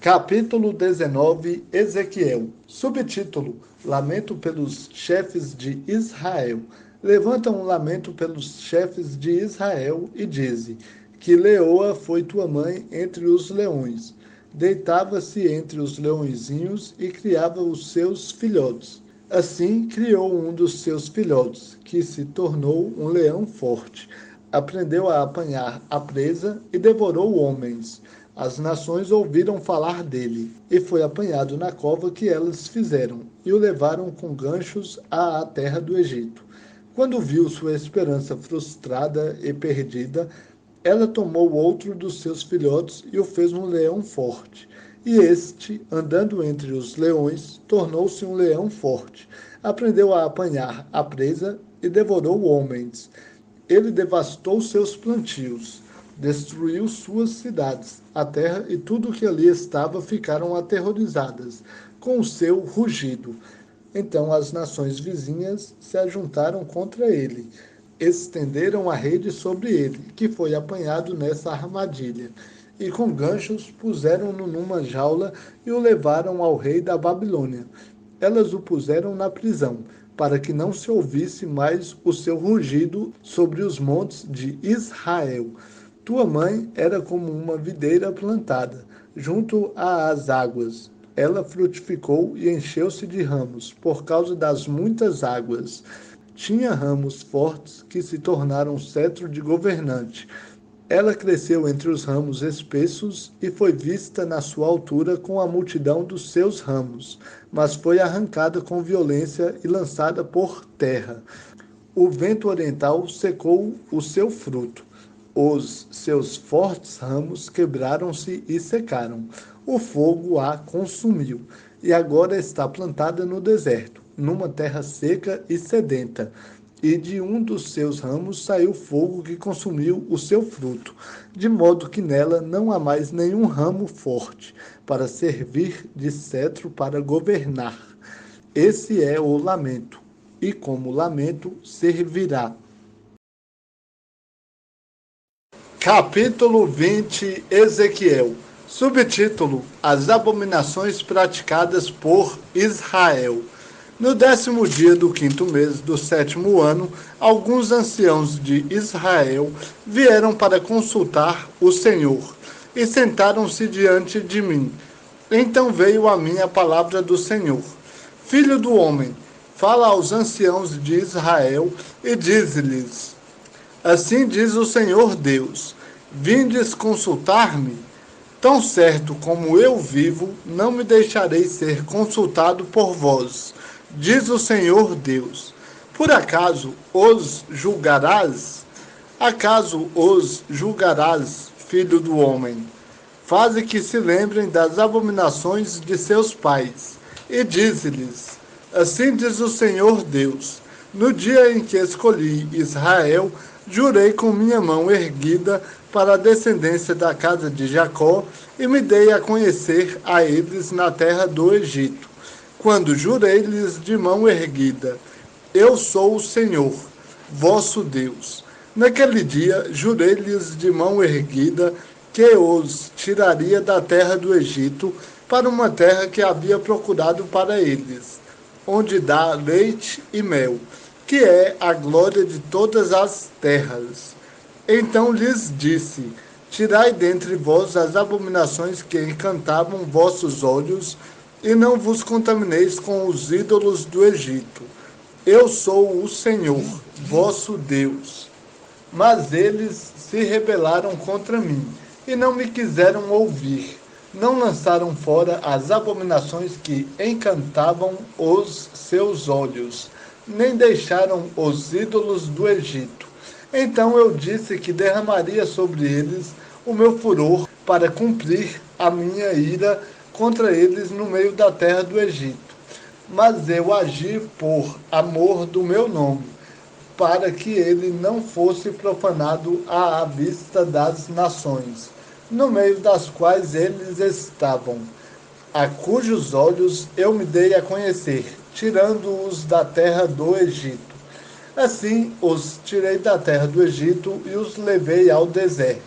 Capítulo 19, Ezequiel. Subtítulo: Lamento pelos chefes de Israel. Levanta um lamento pelos chefes de Israel e dize: que leoa foi tua mãe entre os leões. Deitava-se entre os leõezinhos e criava os seus filhotes. Assim criou um dos seus filhotes, que se tornou um leão forte. Aprendeu a apanhar a presa e devorou homens. As nações ouviram falar dele, e foi apanhado na cova que elas fizeram, e o levaram com ganchos à terra do Egito. Quando viu sua esperança frustrada e perdida, ela tomou outro dos seus filhotes e o fez um leão forte. E este, andando entre os leões, tornou-se um leão forte. Aprendeu a apanhar a presa e devorou homens. Ele devastou seus plantios, destruiu suas cidades. A terra e tudo que ali estava ficaram aterrorizadas com o seu rugido. Então as nações vizinhas se ajuntaram contra ele, estenderam a rede sobre ele, que foi apanhado nessa armadilha, e com ganchos puseram-no numa jaula e o levaram ao rei da Babilônia. Elas o puseram na prisão, para que não se ouvisse mais o seu rugido sobre os montes de Israel. Tua mãe era como uma videira plantada, junto às águas. Ela frutificou e encheu-se de ramos, por causa das muitas águas. Tinha ramos fortes que se tornaram cetro de governante. Ela cresceu entre os ramos espessos e foi vista na sua altura com a multidão dos seus ramos, mas foi arrancada com violência e lançada por terra. O vento oriental secou o seu fruto. Os seus fortes ramos quebraram-se e secaram. O fogo a consumiu, e agora está plantada no deserto, numa terra seca e sedenta. E de um dos seus ramos saiu fogo que consumiu o seu fruto, de modo que nela não há mais nenhum ramo forte, para servir de cetro para governar. Esse é o lamento, e como lamento servirá. Capítulo 20, Ezequiel. Subtítulo: As abominações praticadas por Israel. No 10º dia do 5º mês do 7º ano, alguns anciãos de Israel vieram para consultar o Senhor, e sentaram-se diante de mim. Então veio a mim a palavra do Senhor: Filho do homem, fala aos anciãos de Israel e dize-lhes: Assim diz o Senhor Deus: Vindes consultar-me? Tão certo como eu vivo, não me deixarei ser consultado por vós, diz o Senhor Deus. Por acaso os julgarás? Acaso os julgarás, filho do homem? Faze que se lembrem das abominações de seus pais, e dize-lhes: Assim diz o Senhor Deus: No dia em que escolhi Israel, jurei com minha mão erguida para a descendência da casa de Jacó, e me dei a conhecer a eles na terra do Egito. Quando jurei-lhes de mão erguida: Eu sou o Senhor, vosso Deus. Naquele dia jurei-lhes de mão erguida que os tiraria da terra do Egito para uma terra que havia procurado para eles, onde dá leite e mel, que é a glória de todas as terras. Então lhes disse: Tirai dentre vós as abominações que encantavam vossos olhos, e não vos contamineis com os ídolos do Egito. Eu sou o Senhor, vosso Deus. Mas eles se rebelaram contra mim, e não me quiseram ouvir. Não lançaram fora as abominações que encantavam os seus olhos, nem deixaram os ídolos do Egito. Então eu disse que derramaria sobre eles o meu furor para cumprir a minha ira contra eles no meio da terra do Egito. Mas eu agi por amor do meu nome, para que ele não fosse profanado à vista das nações, no meio das quais eles estavam, a cujos olhos eu me dei a conhecer, tirando-os da terra do Egito. Assim os tirei da terra do Egito e os levei ao deserto.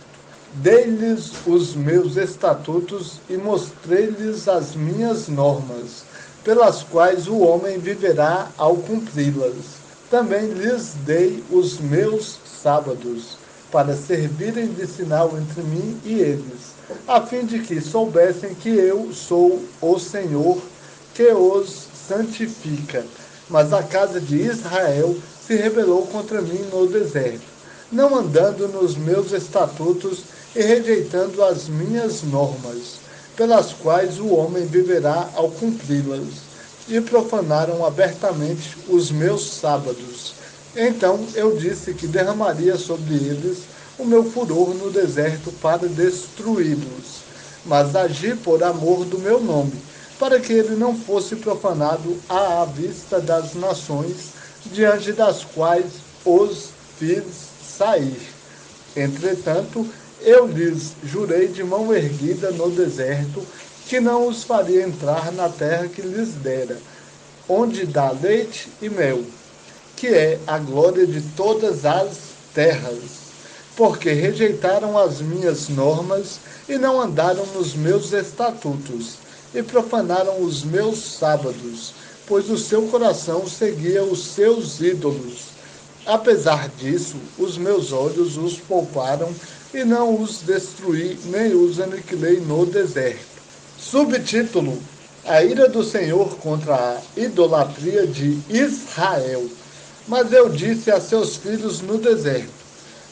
Dei-lhes os meus estatutos e mostrei-lhes as minhas normas, pelas quais o homem viverá ao cumpri-las. Também lhes dei os meus sábados, para servirem de sinal entre mim e eles, a fim de que soubessem que eu sou o Senhor que os santifica. Mas a casa de Israel se rebelou contra mim no deserto, não andando nos meus estatutos e rejeitando as minhas normas, pelas quais o homem viverá ao cumpri-las, e profanaram abertamente os meus sábados. Então eu disse que derramaria sobre eles o meu furor no deserto para destruí-los, mas agi por amor do meu nome, para que ele não fosse profanado à vista das nações, diante das quais os fiz sair. Entretanto, eu lhes jurei de mão erguida no deserto, que não os faria entrar na terra que lhes dera, onde dá leite e mel, que é a glória de todas as terras, porque rejeitaram as minhas normas e não andaram nos meus estatutos, e profanaram os meus sábados, pois o seu coração seguia os seus ídolos. Apesar disso, os meus olhos os pouparam e não os destruí, nem os aniquilei no deserto. Subtítulo: A ira do Senhor contra a idolatria de Israel. Mas eu disse a seus filhos no deserto: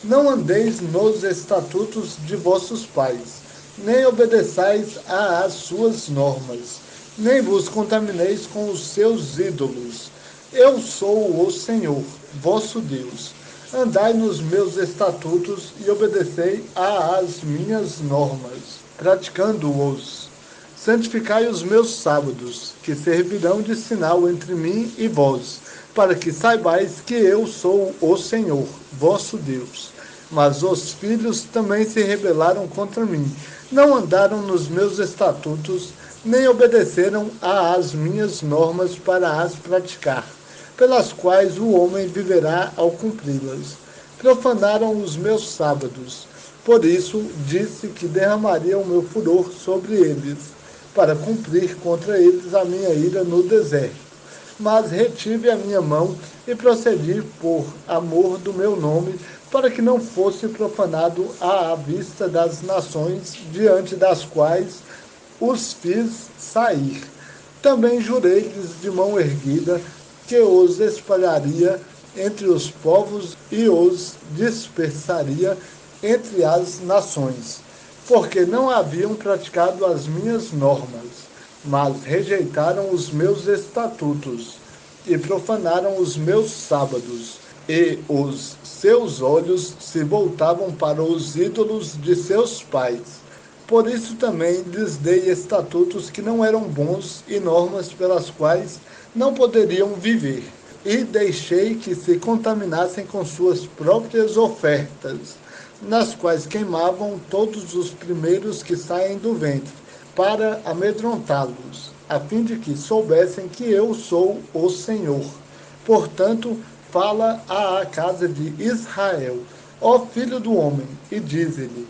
Não andeis nos estatutos de vossos pais, nem obedeçais às suas normas, nem vos contamineis com os seus ídolos. Eu sou o Senhor, vosso Deus. Andai nos meus estatutos e obedecei às minhas normas, praticando-os. Santificai os meus sábados, que servirão de sinal entre mim e vós, para que saibais que eu sou o Senhor, vosso Deus. Mas os filhos também se rebelaram contra mim, não andaram nos meus estatutos, nem obedeceram às minhas normas para as praticar, pelas quais o homem viverá ao cumpri-las. Profanaram os meus sábados, por isso disse que derramaria o meu furor sobre eles, para cumprir contra eles a minha ira no deserto. Mas retive a minha mão e procedi por amor do meu nome, para que não fosse profanado à vista das nações, diante das quais os fiz sair. Também jurei-lhes de mão erguida que os espalharia entre os povos e os dispersaria entre as nações, porque não haviam praticado as minhas normas, mas rejeitaram os meus estatutos e profanaram os meus sábados, e os seus olhos se voltavam para os ídolos de seus pais. Por isso também lhes dei estatutos que não eram bons e normas pelas quais não poderiam viver, e deixei que se contaminassem com suas próprias ofertas, nas quais queimavam todos os primeiros que saem do ventre, para amedrontá-los, a fim de que soubessem que eu sou o Senhor. Portanto, fala à casa de Israel: Ó filho do homem, e dize-lhe: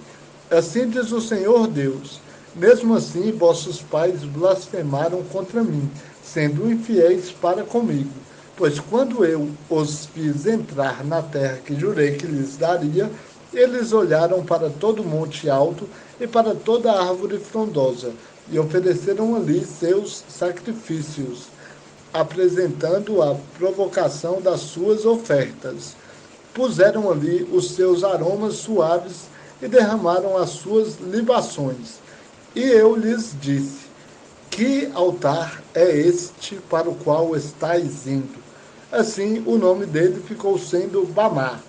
Assim diz o Senhor Deus: Mesmo assim vossos pais blasfemaram contra mim, sendo infiéis para comigo. Pois quando eu os fiz entrar na terra que jurei que lhes daria, eles olharam para todo monte alto e para toda árvore frondosa, e ofereceram ali seus sacrifícios, apresentando a provocação das suas ofertas. Puseram ali os seus aromas suaves e derramaram as suas libações. E eu lhes disse: Que altar é este para o qual estáis indo? Assim o nome dele ficou sendo Bamá,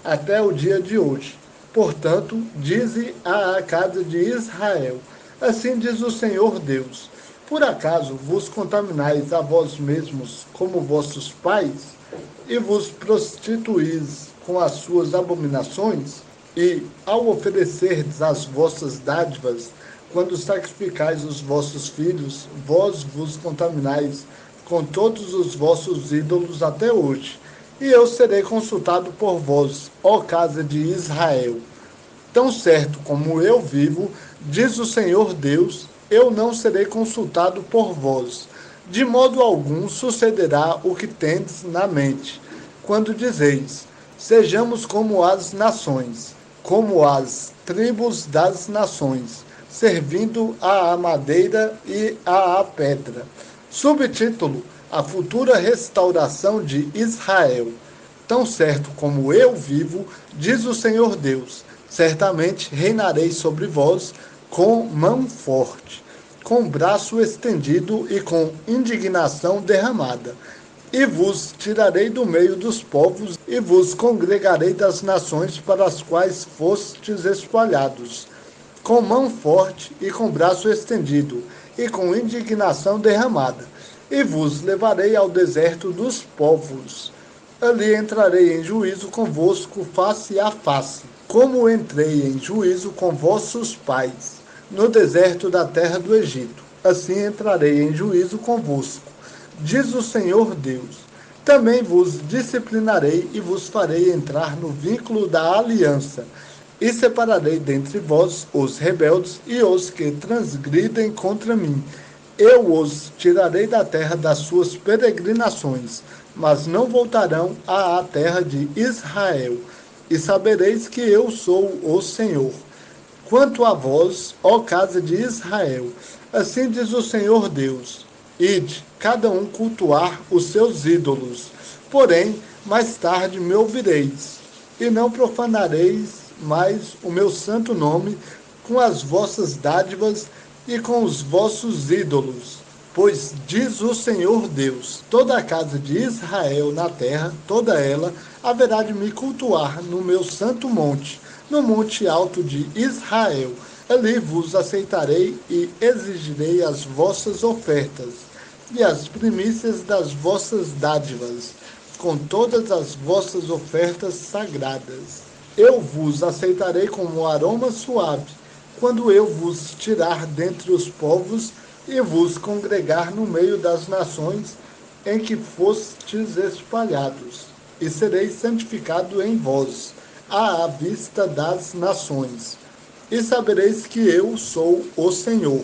até o dia de hoje. Portanto, dize à casa de Israel: Assim diz o Senhor Deus: Por acaso vos contaminais a vós mesmos como vossos pais, e vos prostituís com as suas abominações? E, ao oferecerdes as vossas dádivas, quando sacrificais os vossos filhos, vós vos contaminais com todos os vossos ídolos até hoje. E eu serei consultado por vós, ó casa de Israel. Tão certo como eu vivo, diz o Senhor Deus, eu não serei consultado por vós. De modo algum sucederá o que tendes na mente, quando dizeis, sejamos como as nações, como as tribos das nações, servindo à madeira e à pedra. Subtítulo: A futura restauração de Israel. Tão certo como eu vivo, diz o Senhor Deus, certamente reinarei sobre vós com mão forte, com braço estendido e com indignação derramada. E vos tirarei do meio dos povos, e vos congregarei das nações para as quais fostes espalhados, com mão forte e com braço estendido, e com indignação derramada. E vos levarei ao deserto dos povos. Ali entrarei em juízo convosco face a face, como entrei em juízo com vossos pais, no deserto da terra do Egito. Assim entrarei em juízo convosco, diz o Senhor Deus. Também vos disciplinarei e vos farei entrar no vínculo da aliança, e separarei dentre vós os rebeldes e os que transgridem contra mim. Eu os tirarei da terra das suas peregrinações, mas não voltarão à terra de Israel. E sabereis que eu sou o Senhor. Quanto a vós, ó casa de Israel, assim diz o Senhor Deus, ide, cada um cultuar os seus ídolos. Porém, mais tarde me ouvireis, e não profanareis mais o meu santo nome com as vossas dádivas e com os vossos ídolos. Pois diz o Senhor Deus, toda a casa de Israel na terra, toda ela, haverá de me cultuar no meu santo monte, no monte alto de Israel. Ali vos aceitarei e exigirei as vossas ofertas e as primícias das vossas dádivas, com todas as vossas ofertas sagradas. Eu vos aceitarei como aroma suave, quando eu vos tirar dentre os povos e vos congregar no meio das nações em que fostes espalhados, e sereis santificado em vós, à vista das nações. E sabereis que eu sou o Senhor,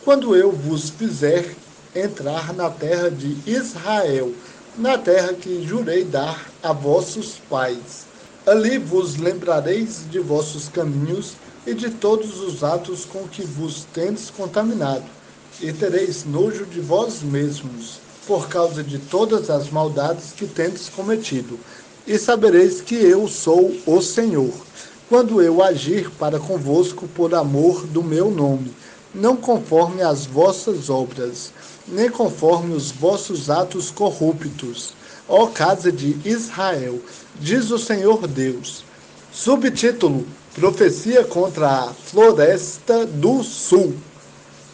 quando eu vos fizer entrar na terra de Israel, na terra que jurei dar a vossos pais. Ali vos lembrareis de vossos caminhos e de todos os atos com que vos tendes contaminado, e tereis nojo de vós mesmos, por causa de todas as maldades que tendes cometido. E sabereis que eu sou o Senhor, quando eu agir para convosco por amor do meu nome, não conforme as vossas obras, nem conforme os vossos atos corruptos, ó casa de Israel, diz o Senhor Deus. Subtítulo: Profecia contra a floresta do sul.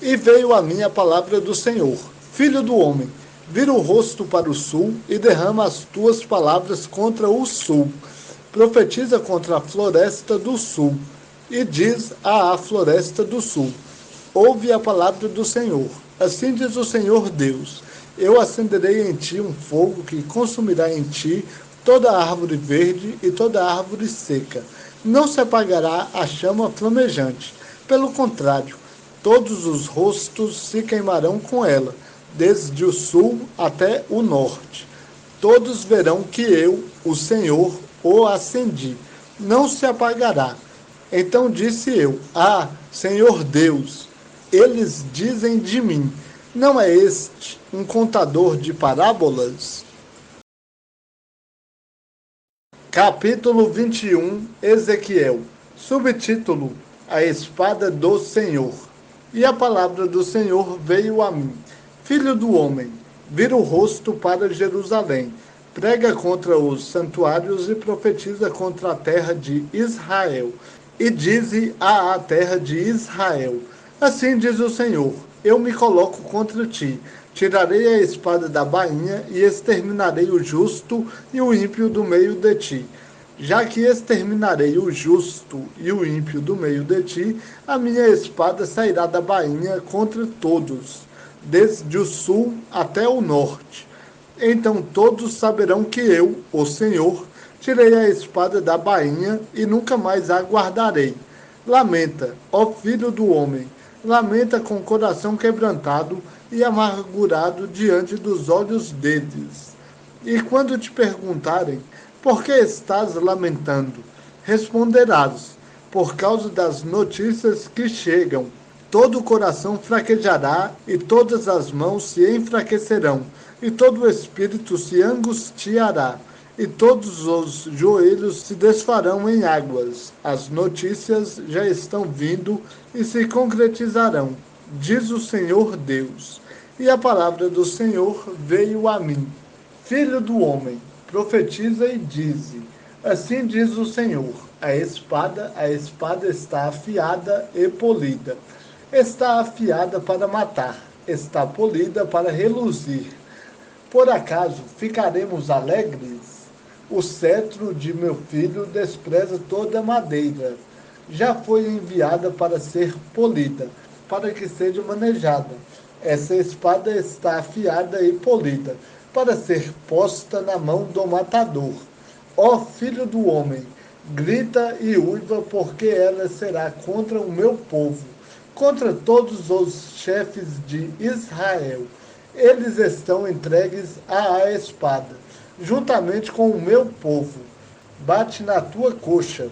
E veio a mim a palavra do Senhor: Filho do homem, vira o rosto para o sul e derrama as tuas palavras contra o sul. Profetiza contra a floresta do sul e diz à floresta do sul: ouve a palavra do Senhor. Assim diz o Senhor Deus: eu acenderei em ti um fogo que consumirá em ti toda árvore verde e toda árvore seca. Não se apagará a chama flamejante. Pelo contrário, todos os rostos se queimarão com ela, desde o sul até o norte. Todos verão que eu, o Senhor, o acendi. Não se apagará. Então disse eu: ah, Senhor Deus, eles dizem de mim, não é este um contador de parábolas? Capítulo 21, Ezequiel. Subtítulo: A espada do Senhor. E a palavra do Senhor veio a mim: Filho do homem, vira o rosto para Jerusalém, prega contra os santuários e profetiza contra a terra de Israel. E dize à terra de Israel: assim diz o Senhor: eu me coloco contra ti, tirarei a espada da bainha e exterminarei o justo e o ímpio do meio de ti. Já que exterminarei o justo e o ímpio do meio de ti, a minha espada sairá da bainha contra todos, desde o sul até o norte. Então todos saberão que eu, o Senhor, tirei a espada da bainha e nunca mais a guardarei. Lamenta, ó filho do homem, lamenta com o coração quebrantado e amargurado diante dos olhos deles. E quando te perguntarem, por que estás lamentando? Responderás, por causa das notícias que chegam. Todo o coração fraquejará e todas as mãos se enfraquecerão, e todo o espírito se angustiará, e todos os joelhos se desfarão em águas. As notícias já estão vindo e se concretizarão, diz o Senhor Deus. E a palavra do Senhor veio a mim. Filho do homem, profetiza e dize: assim diz o Senhor, a espada está afiada e polida. Está afiada para matar, está polida para reluzir. Por acaso ficaremos alegres? O cetro de meu filho despreza toda madeira. Já foi enviada para ser polida, para que seja manejada. Essa espada está afiada e polida, para ser posta na mão do matador. Ó filho do homem, grita e uiva, porque ela será contra o meu povo, contra todos os chefes de Israel. Eles estão entregues à espada, juntamente com o meu povo. Bate na tua coxa,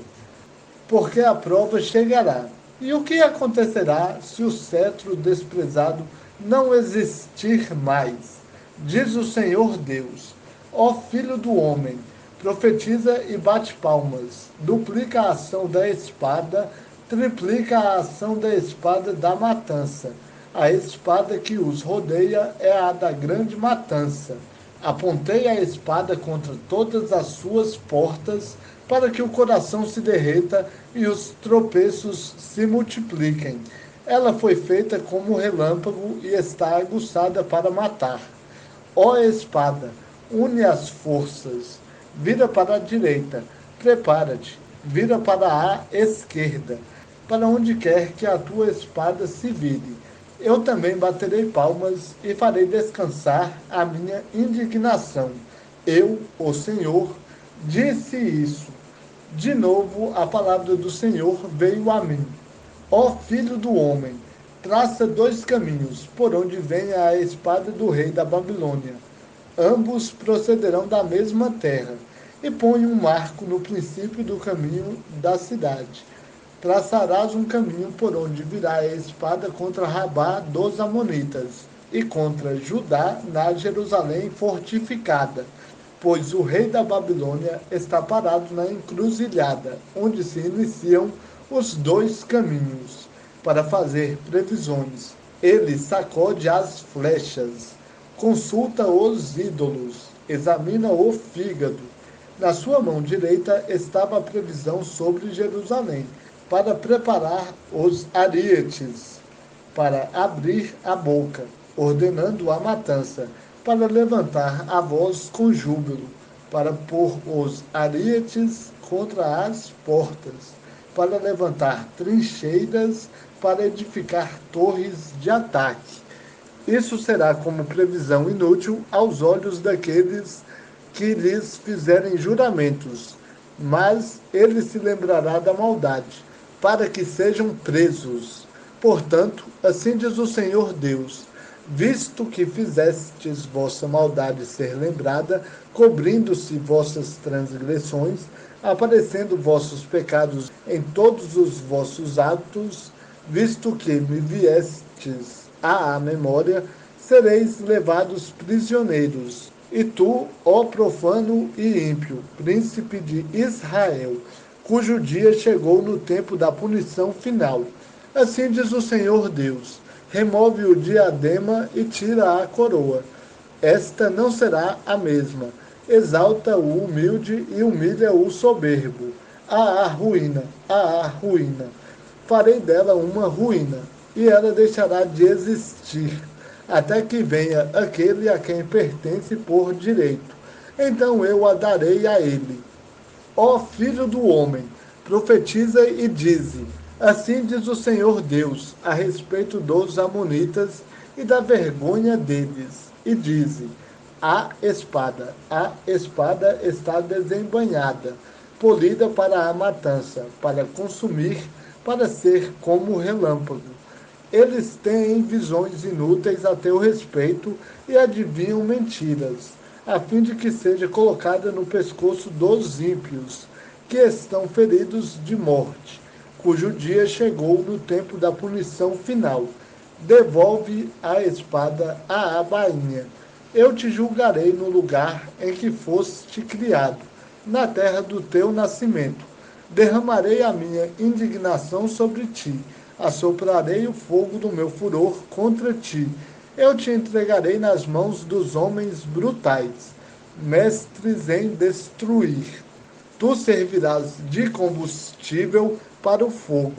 porque a prova chegará. E o que acontecerá se o cetro desprezado não existir mais? Diz o Senhor Deus. Ó filho do homem, profetiza e bate palmas. Duplica a ação da espada, triplica a ação da espada da matança. A espada que os rodeia é a da grande matança. Apontei a espada contra todas as suas portas, para que o coração se derreta e os tropeços se multipliquem. Ela foi feita como relâmpago e está aguçada para matar. Ó espada, une as forças, vira para a direita, prepara-te, vira para a esquerda, para onde quer que a tua espada se vire. Eu também baterei palmas e farei descansar a minha indignação. Eu, o Senhor, disse isso. De novo a palavra do Senhor veio a mim. Ó filho do homem, traça 2 caminhos, por onde venha a espada do rei da Babilônia. Ambos procederão da mesma terra, e põe um marco no princípio do caminho da cidade. Traçarás um caminho por onde virá a espada contra Rabá dos Amonitas, e contra Judá na Jerusalém fortificada, pois o rei da Babilônia está parado na encruzilhada, onde se iniciam os 2 caminhos, para fazer previsões. Ele sacode as flechas, consulta os ídolos, examina o fígado. Na sua mão direita estava a previsão sobre Jerusalém, para preparar os arietes, para abrir a boca, ordenando a matança, para levantar a voz com júbilo, para pôr os arietes contra as portas, para levantar trincheiras, para edificar torres de ataque. Isso será como previsão inútil aos olhos daqueles que lhes fizerem juramentos, mas ele se lembrará da maldade, para que sejam presos. Portanto, assim diz o Senhor Deus: visto que fizestes vossa maldade ser lembrada, cobrindo-se vossas transgressões, aparecendo vossos pecados em todos os vossos atos, visto que me viestes à memória, sereis levados prisioneiros. E tu, ó profano e ímpio, príncipe de Israel, cujo dia chegou no tempo da punição final. Assim diz o Senhor Deus: remove o diadema e tira a coroa. Esta não será a mesma. Exalta o humilde e humilha o soberbo. Ruína, ruína. Farei dela uma ruína, e ela deixará de existir, até que venha aquele a quem pertence por direito. Então eu a darei a ele. Ó filho do homem, profetiza e dize: assim diz o Senhor Deus a respeito dos amonitas e da vergonha deles. E dize: a espada está desembainhada, polida para a matança, para consumir para ser como o relâmpago. Eles têm visões inúteis a teu respeito e adivinham mentiras, a fim de que seja colocada no pescoço dos ímpios, que estão feridos de morte, cujo dia chegou no tempo da punição final. Devolve a espada à bainha. Eu te julgarei no lugar em que foste criado, na terra do teu nascimento. Derramarei a minha indignação sobre ti, assoprarei o fogo do meu furor contra ti. Eu te entregarei nas mãos dos homens brutais, mestres em destruir. Tu servirás de combustível para o fogo.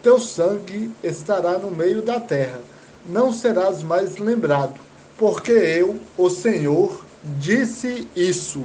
Teu sangue estará no meio da terra. Não serás mais lembrado, porque eu, o Senhor, disse isso.